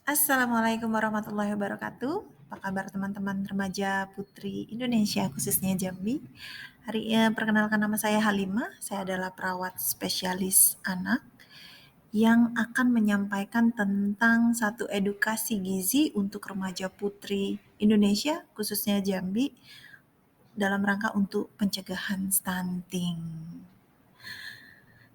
Assalamualaikum warahmatullahi wabarakatuh. Apa kabar teman-teman remaja putri Indonesia khususnya Jambi? Perkenalkan nama saya Halimah. Saya adalah perawat spesialis anak yang akan menyampaikan tentang satu edukasi gizi untuk remaja putri Indonesia khususnya Jambi dalam rangka untuk pencegahan stunting.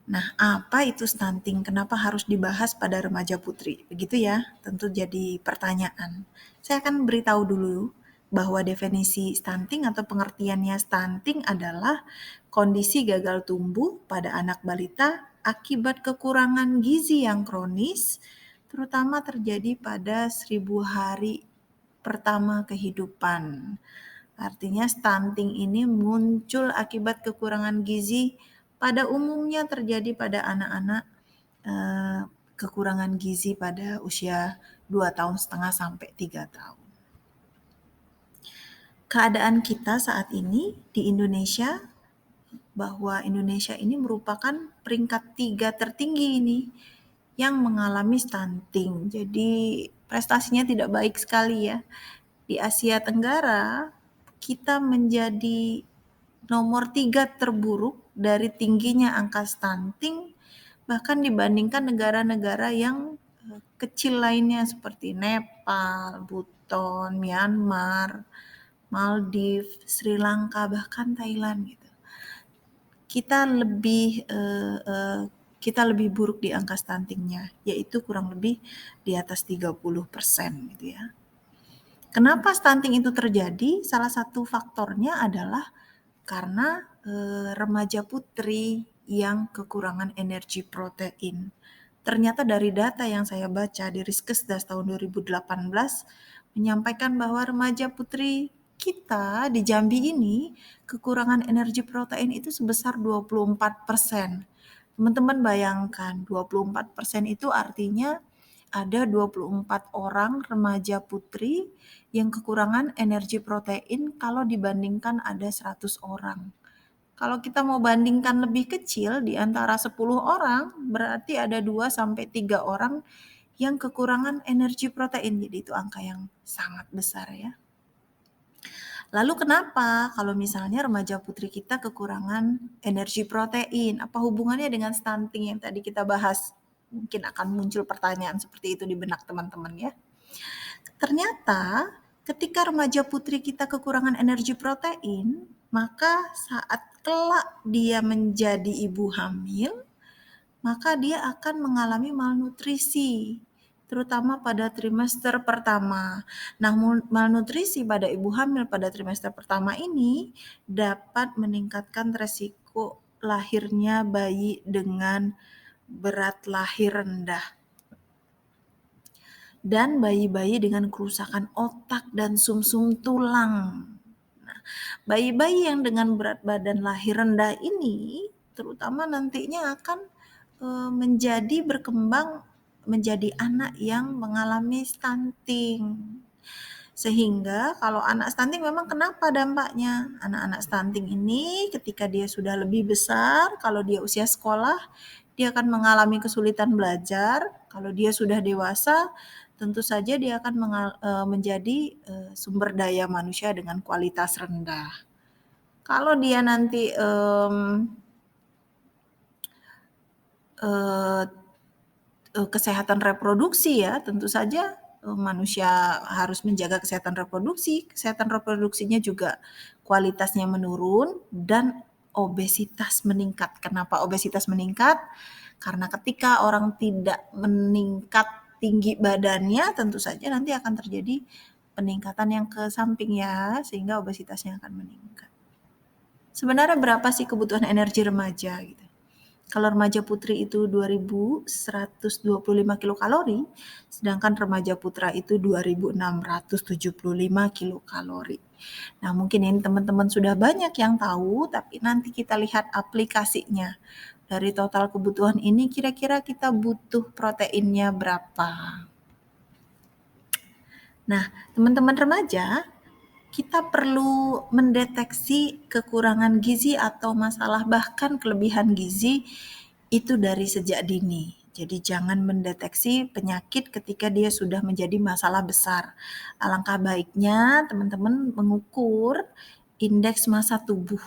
Nah, apa itu stunting? Kenapa harus dibahas pada remaja putri? Begitu ya, tentu jadi pertanyaan. Saya akan beritahu dulu bahwa definisi stunting atau pengertiannya stunting adalah kondisi gagal tumbuh pada anak balita akibat kekurangan gizi yang kronis, terutama terjadi pada 1000 hari pertama kehidupan. Artinya stunting ini muncul akibat kekurangan gizi, pada umumnya terjadi pada anak-anak eh, kekurangan gizi pada usia 2,5 tahun sampai 3 tahun. Keadaan kita saat ini di Indonesia, bahwa Indonesia ini merupakan peringkat 3 tertinggi ini yang mengalami stunting. Jadi prestasinya tidak baik sekali ya. Di Asia Tenggara, kita menjadi nomor 3 terburuk dari tingginya angka stunting, bahkan dibandingkan negara-negara yang kecil lainnya seperti Nepal, Buton, Myanmar, Maldives, Sri Lanka, bahkan Thailand gitu. Kita lebih kita lebih buruk di angka stuntingnya, yaitu kurang lebih di atas 30% gitu ya. Kenapa stunting itu terjadi? Salah satu faktornya adalah karena remaja putri yang kekurangan energi protein. Ternyata dari data yang saya baca di Riskesdas tahun 2018 menyampaikan bahwa remaja putri kita di Jambi ini kekurangan energi protein itu sebesar 24%. Teman-teman bayangkan 24% itu artinya ada 24 orang remaja putri yang kekurangan energi protein kalau dibandingkan ada 100 orang. Kalau kita mau bandingkan lebih kecil di antara 10 orang, berarti ada 2 sampai 3 orang yang kekurangan energi protein. Jadi itu angka yang sangat besar ya. Lalu kenapa kalau misalnya remaja putri kita kekurangan energi protein? Apa hubungannya dengan stunting yang tadi kita bahas? Mungkin akan muncul pertanyaan seperti itu di benak teman-teman ya. Ternyata ketika remaja putri kita kekurangan energi protein, maka saat kelak dia menjadi ibu hamil, maka dia akan mengalami malnutrisi, terutama pada trimester pertama. Nah, malnutrisi pada ibu hamil pada trimester pertama ini dapat meningkatkan resiko lahirnya bayi dengan berat lahir rendah dan bayi-bayi dengan kerusakan otak dan sumsum tulang. Nah, bayi-bayi yang dengan berat badan lahir rendah ini terutama nantinya akan menjadi berkembang menjadi anak yang mengalami stunting. Sehingga kalau anak stunting memang kenapa dampaknya? Anak-anak stunting ini ketika dia sudah lebih besar, kalau dia usia sekolah, dia akan mengalami kesulitan belajar. Kalau dia sudah dewasa, tentu saja dia akan menjadi sumber daya manusia dengan kualitas rendah. Kalau dia nanti kesehatan reproduksi ya, tentu saja manusia harus menjaga kesehatan reproduksi. Kesehatan reproduksinya juga kualitasnya menurun dan obesitas meningkat. Kenapa obesitas meningkat? Karena ketika orang tidak meningkat tinggi badannya, tentu saja nanti akan terjadi peningkatan yang ke samping ya, sehingga obesitasnya akan meningkat. Sebenarnya berapa sih kebutuhan energi remaja gitu? Kalau remaja putri itu 2.125 kilokalori, sedangkan remaja putra itu 2.675 kilokalori. Nah, mungkin ini teman-teman sudah banyak yang tahu, tapi nanti kita lihat aplikasinya. Dari total kebutuhan ini kira-kira kita butuh proteinnya berapa. Nah, teman-teman remaja, kita perlu mendeteksi kekurangan gizi atau masalah bahkan kelebihan gizi itu dari sejak dini. Jadi jangan mendeteksi penyakit ketika dia sudah menjadi masalah besar. Alangkah baiknya teman-teman mengukur indeks massa tubuh,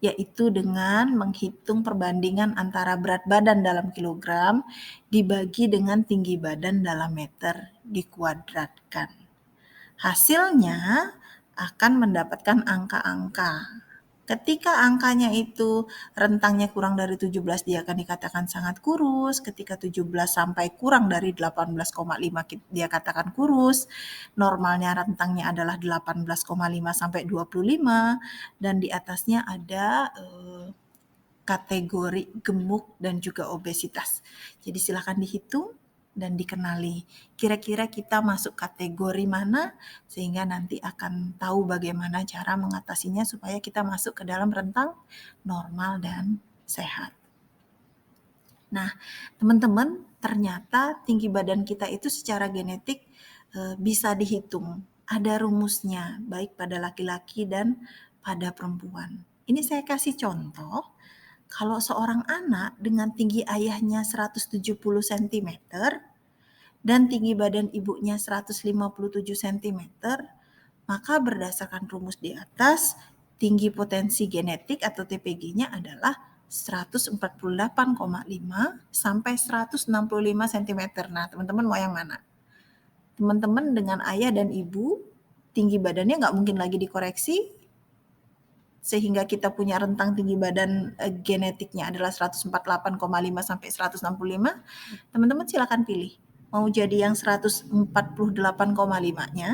yaitu dengan menghitung perbandingan antara berat badan dalam kilogram dibagi dengan tinggi badan dalam meter dikuadratkan. Hasilnya akan mendapatkan angka-angka. Ketika angkanya itu rentangnya kurang dari 17, dia akan dikatakan sangat kurus. Ketika 17 sampai kurang dari 18,5 dia katakan kurus. Normalnya rentangnya adalah 18,5 sampai 25 dan di atasnya ada kategori gemuk dan juga obesitas. Jadi silakan dihitung dan dikenali. Kira-kira kita masuk kategori mana sehingga nanti akan tahu bagaimana cara mengatasinya supaya kita masuk ke dalam rentang normal dan sehat. Nah, teman-teman, ternyata tinggi badan kita itu secara genetik bisa dihitung. Ada rumusnya, baik pada laki-laki dan pada perempuan. Ini saya kasih contoh. Kalau seorang anak dengan tinggi ayahnya 170 cm dan tinggi badan ibunya 157 cm, maka berdasarkan rumus di atas, tinggi potensi genetik atau TPG-nya adalah 148,5 sampai 165 cm. Nah, teman-teman mau yang mana? Teman-teman dengan ayah dan ibu, tinggi badannya nggak mungkin lagi dikoreksi, sehingga kita punya rentang tinggi badan genetiknya adalah 148,5 sampai 165, teman-teman silakan pilih. Mau jadi yang 148,5-nya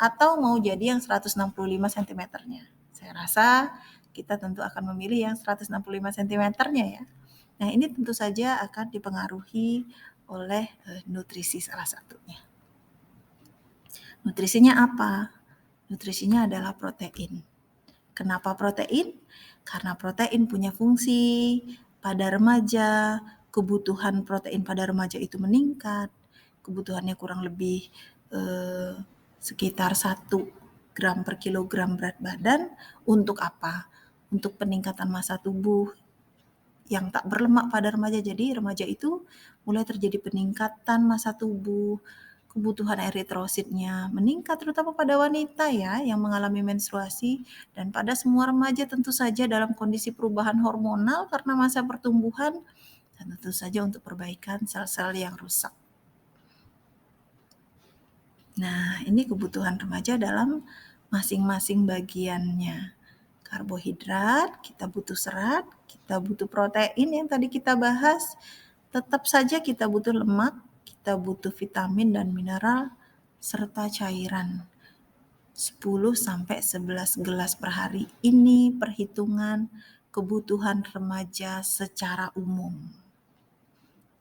atau mau jadi yang 165 cm-nya. Saya rasa kita tentu akan memilih yang 165 cm-nya ya. Nah, ini tentu saja akan dipengaruhi oleh nutrisi salah satunya. Nutrisinya apa? Nutrisinya adalah protein. Kenapa protein? Karena protein punya fungsi pada remaja, kebutuhan protein pada remaja itu meningkat, kebutuhannya kurang lebih sekitar 1 gram per kilogram berat badan. Untuk apa? Untuk peningkatan massa tubuh yang tak berlemak pada remaja. Jadi remaja itu mulai terjadi peningkatan massa tubuh, kebutuhan eritrositnya meningkat terutama pada wanita ya yang mengalami menstruasi dan pada semua remaja tentu saja dalam kondisi perubahan hormonal karena masa pertumbuhan dan tentu saja untuk perbaikan sel-sel yang rusak. Nah, ini kebutuhan remaja dalam masing-masing bagiannya. Karbohidrat, kita butuh serat, kita butuh protein yang tadi kita bahas, tetap saja kita butuh lemak, kita butuh vitamin dan mineral, serta cairan. 10-11 gelas per hari. Ini perhitungan kebutuhan remaja secara umum.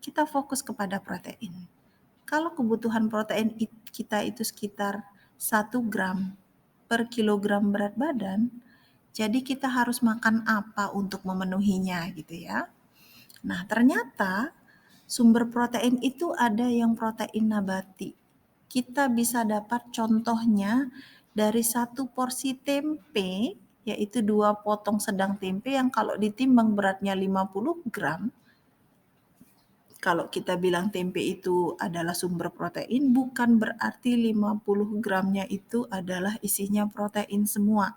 Kita fokus kepada protein. Kalau kebutuhan protein kita itu sekitar 1 gram per kilogram berat badan, jadi kita harus makan apa untuk memenuhinya gitu ya. Nah, ternyata sumber protein itu ada yang protein nabati. Kita bisa dapat contohnya dari 1 porsi tempe, yaitu 2 potong sedang tempe yang kalau ditimbang beratnya 50 gram, kalau kita bilang tempe itu adalah sumber protein, bukan berarti 50 gramnya itu adalah isinya protein semua.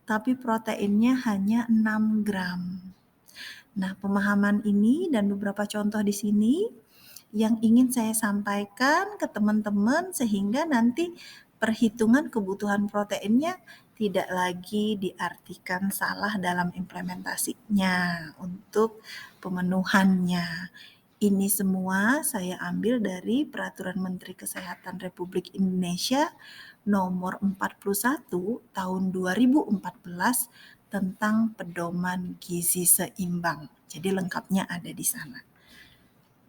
Tapi proteinnya hanya 6 gram. Nah, pemahaman ini dan beberapa contoh di sini yang ingin saya sampaikan ke teman-teman sehingga nanti perhitungan kebutuhan proteinnya tidak lagi diartikan salah dalam implementasinya untuk pemenuhannya. Ini semua saya ambil dari Peraturan Menteri Kesehatan Republik Indonesia nomor 41 tahun 2014 tentang pedoman gizi seimbang. Jadi lengkapnya ada di sana.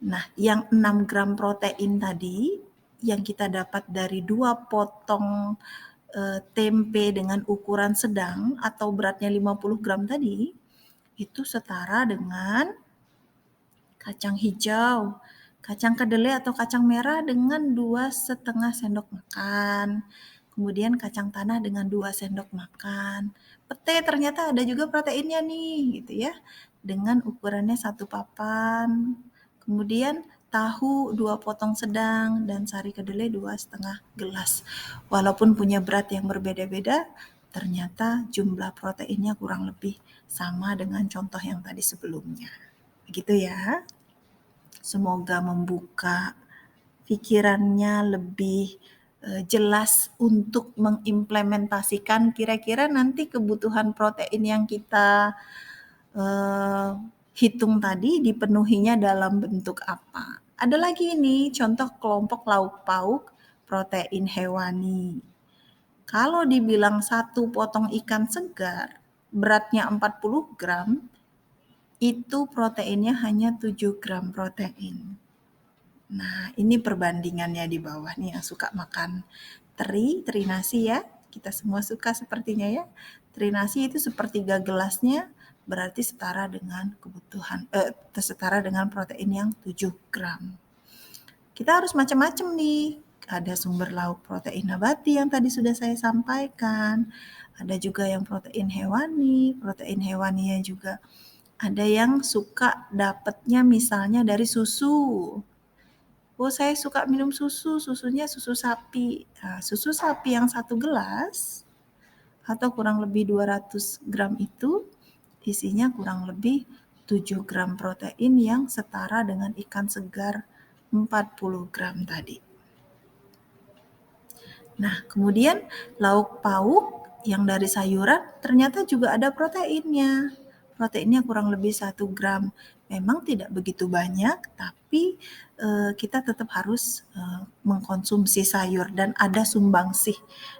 Nah, yang 6 gram protein tadi yang kita dapat dari 2 potong tempe dengan ukuran sedang atau beratnya 50 gram tadi, itu setara dengan kacang hijau, kacang kedelai atau kacang merah dengan 2,5 sendok makan. Kemudian kacang tanah dengan 2 sendok makan. Pete ternyata ada juga proteinnya nih gitu ya. Dengan ukurannya 1 papan. Kemudian tahu 2 potong sedang dan sari kedelai 2,5 gelas. Walaupun punya berat yang berbeda-beda, ternyata jumlah proteinnya kurang lebih sama dengan contoh yang tadi sebelumnya. Begitu ya. Semoga membuka pikirannya lebih jelas untuk mengimplementasikan kira-kira nanti kebutuhan protein yang kita hitung tadi dipenuhinya dalam bentuk apa. Ada lagi ini contoh kelompok lauk pauk protein hewani. Kalau dibilang satu potong ikan segar beratnya 40 gram, itu proteinnya hanya 7 gram protein. Nah, ini perbandingannya di bawah nih yang suka makan teri nasi ya. Kita semua suka sepertinya ya. Teri nasi itu sepertiga gelasnya berarti setara dengan setara dengan protein yang 7 gram. Kita harus macam-macam nih. Ada sumber lauk protein nabati yang tadi sudah saya sampaikan. Ada juga yang protein hewani. Protein hewaninya juga ada yang suka dapatnya misalnya dari susu. Oh, saya suka minum susu, susunya susu sapi. Nah, susu sapi yang 1 gelas atau kurang lebih 200 gram itu isinya kurang lebih 7 gram protein yang setara dengan ikan segar 40 gram tadi. Nah, kemudian lauk pauk yang dari sayuran ternyata juga ada proteinnya. Proteinnya kurang lebih 1 gram. Memang tidak begitu banyak, tapi kita tetap harus mengkonsumsi sayur dan ada sumbangsih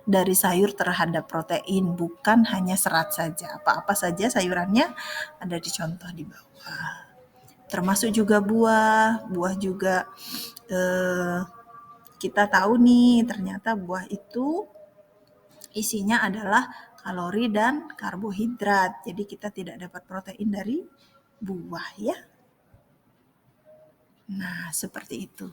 dari sayur terhadap protein, bukan hanya serat saja. Apa-apa saja sayurannya ada di contoh di bawah. Termasuk juga buah juga kita tahu nih ternyata buah itu isinya adalah kalori dan karbohidrat. Jadi kita tidak dapat protein dari buah ya. Nah, seperti itu.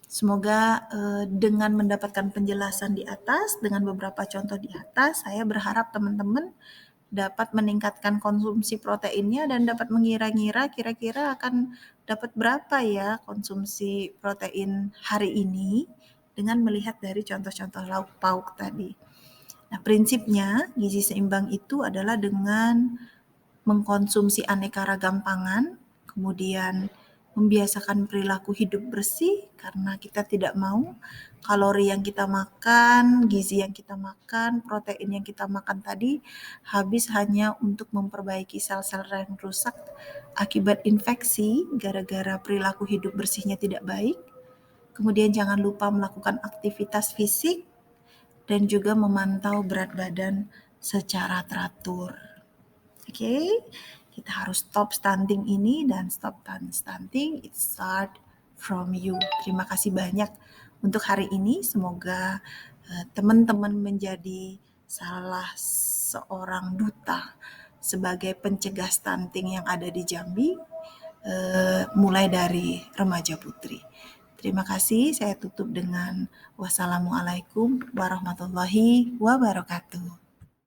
Semoga dengan mendapatkan penjelasan di atas, dengan beberapa contoh di atas, saya berharap teman-teman dapat meningkatkan konsumsi proteinnya dan dapat mengira-ngira kira-kira akan dapat berapa ya konsumsi protein hari ini dengan melihat dari contoh-contoh lauk pauk tadi. Nah, prinsipnya gizi seimbang itu adalah dengan mengkonsumsi aneka ragam pangan, kemudian membiasakan perilaku hidup bersih karena kita tidak mau kalori yang kita makan, gizi yang kita makan, protein yang kita makan tadi habis hanya untuk memperbaiki sel-sel yang rusak akibat infeksi gara-gara perilaku hidup bersihnya tidak baik. Kemudian jangan lupa melakukan aktivitas fisik dan juga memantau berat badan secara teratur. Oke, kita harus stop stunting ini dan stop stunting it start from you. Terima kasih banyak untuk hari ini. Semoga teman-teman menjadi salah seorang duta sebagai pencegah stunting yang ada di Jambi, mulai dari remaja putri. Terima kasih. Saya tutup dengan wassalamualaikum warahmatullahi wabarakatuh.